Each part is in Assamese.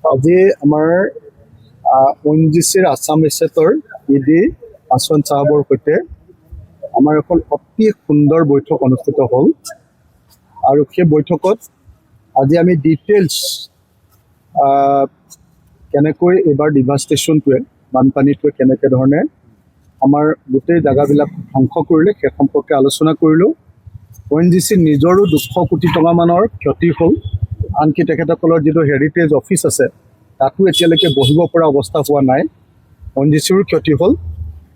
আজি আমাৰ ONGCৰ আছাম ৰিচেটৰ ইডি পাছোৱান চাহাবৰ সৈতে আমাৰ এখন অতি সুন্দৰ বৈঠক অনুষ্ঠিত হ'ল আৰু সেই বৈঠকত আজি আমি ডিটেইলছ কেনেকৈ এইবাৰ ডিভাষ্টেশ্যনটোৱে বানপানীটোৱে কেনেকৈ ধৰণে আমাৰ গোটেই জেগাবিলাক ধ্বংস কৰিলে সেই সম্পৰ্কে আলোচনা কৰিলোঁ। ONGC নিজৰো 200 কোটি টকা মানৰ ক্ষতি হ'ল, আনকি তেখেতসকলৰ যিটো হেৰিটেজ অফিচ আছে তাতো এতিয়ালৈকে বহিব পৰা অৱস্থা হোৱা নাই। ONGCৰো ক্ষতি হ'ল,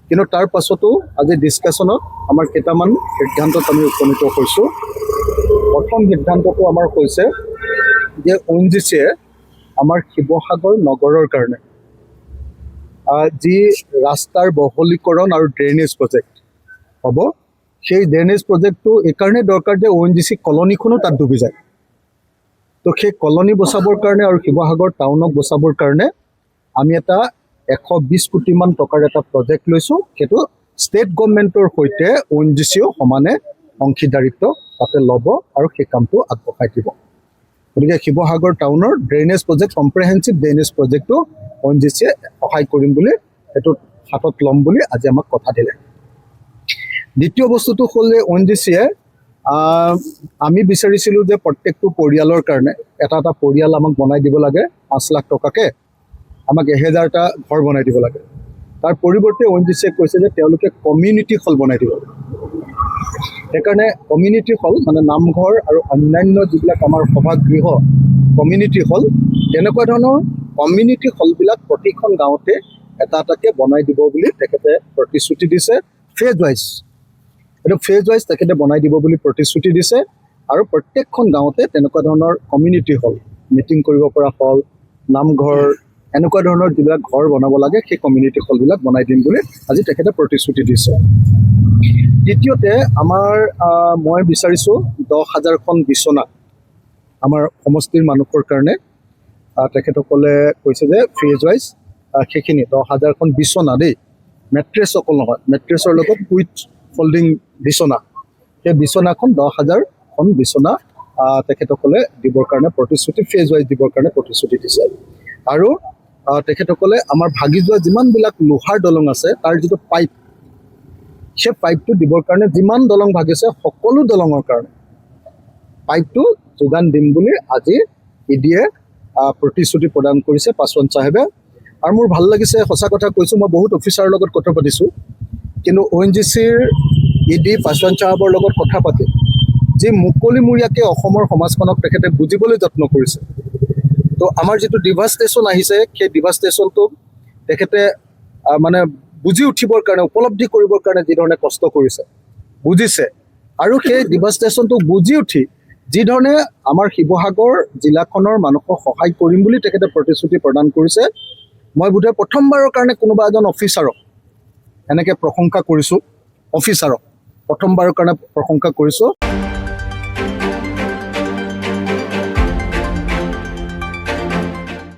কিন্তু তাৰ পাছতো আজি ডিছকাশ্যনত আমাৰ কেইটামান সিদ্ধান্তত আমি উপনীত হৈছোঁ। প্ৰথম সিদ্ধান্তটো আমাৰ হৈছে যে ONGCয়ে আমাৰ শিৱসাগৰ নগৰৰ কাৰণে যি ৰাস্তাৰ বহলীকৰণ আৰু ড্ৰেইনেজ প্ৰজেক্ট হ'ব, সেই ড্ৰেইনেজ প্ৰজেক্টটো এইকাৰণে দৰকাৰ যে ONGC কলনীখনো তাত ডুবি যায়। তো সেই কলনী বচাবৰ কাৰণে আৰু শিৱসাগৰ টাউনক বচাবৰ কাৰণে আমি এটা 120 কোটিমান টকাৰ এটা প্ৰজেক্ট লৈছোঁ। সেইটো ষ্টেট গভৰ্ণমেণ্টৰ সৈতে ONGCও সমানে অংশীদাৰিত্ব তাতে ল'ব আৰু সেই কামটো আগবঢ়াই দিব। গতিকে শিৱসাগৰ টাউনৰ ড্ৰেইনেজ প্ৰজেক্ট, কম্প্ৰেহেনচিভ ড্ৰেইনেজ প্ৰজেক্টটো ONGCয়ে সহায় কৰিম বুলি সেইটোত হাতত ল'ম বুলি আজি আমাক কথা দিলে। দ্বিতীয় বস্তুটো হ'ল যে ONGCয়ে আমি বিচাৰিছিলোঁ যে প্ৰত্যেকটো পৰিয়ালৰ কাৰণে এটা পৰিয়াল আমাক বনাই দিব লাগে 5 লাখ টকাকৈ, আমাক 1000টা ঘৰ বনাই দিব লাগে। তাৰ পৰিৱৰ্তে ONGCয়ে কৈছে যে তেওঁলোকে কমিউনিটি হল বনাই দিব। সেইকাৰণে কমিউনিটি হল মানে নামঘৰ আৰু অন্যান্য যিবিলাক আমাৰ সভাগৃহ কমিউনিটি হল, তেনেকুৱা ধৰণৰ কমিউনিটি হলবিলাক প্ৰতিখন গাঁৱতে এটাকৈ বনাই দিব বুলি তেখেতে প্ৰতিশ্ৰুতি দিছে। ফেজ ৱাইজ, এইটো ফেজ ৱাইজ তেখেতে বনাই দিব বুলি প্ৰতিশ্ৰুতি দিছে আৰু প্ৰত্যেকখন গাঁৱতে তেনেকুৱা ধৰণৰ কমিউনিটি হল, মিটিং কৰিব পৰা হল, নামঘৰ, এনেকুৱা ধৰণৰ যিবিলাক ঘৰ বনাব লাগে সেই কমিউনিটি হলবিলাক বনাই দিম বুলি আজি তেখেতে প্ৰতিশ্ৰুতি দিছে। দ্বিতীয়তে মই বিচাৰিছোঁ 10,000খন বিচনা আমাৰ সমষ্টিৰ মানুহৰ কাৰণে তেখেতসকলে কৈছে যে ফেজ ৱাইজ সেইখিনি 10,000খন বিচনা দেই, মেট্ৰেছ অকল নহয়, মেট্ৰেছৰ লগত উইথ ফল্ডিং বিচনা, সেই বিচনাখন 10,000খন বিচনা তেখেতসকলে দিবৰ কাৰণে প্ৰতিশ্ৰুতি, ফেজ ৱাইজ দিবৰ কাৰণে প্ৰতিশ্ৰুতি দিছে। আৰু তেখেতসকলে আমাৰ ভাগি যোৱা যিমানবিলাক লোহাৰ দলং আছে তাৰ যিটো পাইপ, সেই পাইপটো দিবৰ কাৰণে যিমান দলং ভাগিছে সকলো দলঙৰ কাৰণে পাইপটো যোগান দিম বুলি আজি ইডিয়ে প্ৰতিশ্ৰুতি প্ৰদান কৰিছে পাছোৱান চাহেবে। আৰু মোৰ ভাল লাগিছে, সঁচা কথা কৈছোঁ, মই বহুত অফিচাৰৰ লগত কথা পাতিছোঁ, কিন্তু ONGCৰ ইডি পাছোৱান চাহাবৰ লগত কথা পাতি যি মুকলিমূৰীয়াকৈ অসমৰ সমাজখনক তেখেতে বুজিবলৈ যত্ন কৰিছে। তো আমাৰ যিটো ডিভাষ্টেশ্যন আহিছে সেই ডিভাষ্টেশ্যনটো তেখেতে মানে বুজি উঠিবৰ কাৰণে, উপলব্ধি কৰিবৰ কাৰণে যিধৰণে কষ্ট কৰিছে, বুজিছে, আৰু সেই ডিভাষ্টেশ্যনটো বুজি উঠি যিধৰণে আমাৰ শিৱসাগৰ জিলাখনৰ মানুহক সহায় কৰিম বুলি তেখেতে প্ৰতিশ্ৰুতি প্ৰদান কৰিছে, মই বোধহয় প্ৰথমবাৰৰ কাৰণে কোনোবা এজন অফিচাৰক এনেকৈ প্ৰশংসা কৰিছোঁ, অফিচাৰক প্ৰথমবাৰৰ কাৰণে প্ৰশংসা কৰিছোঁ।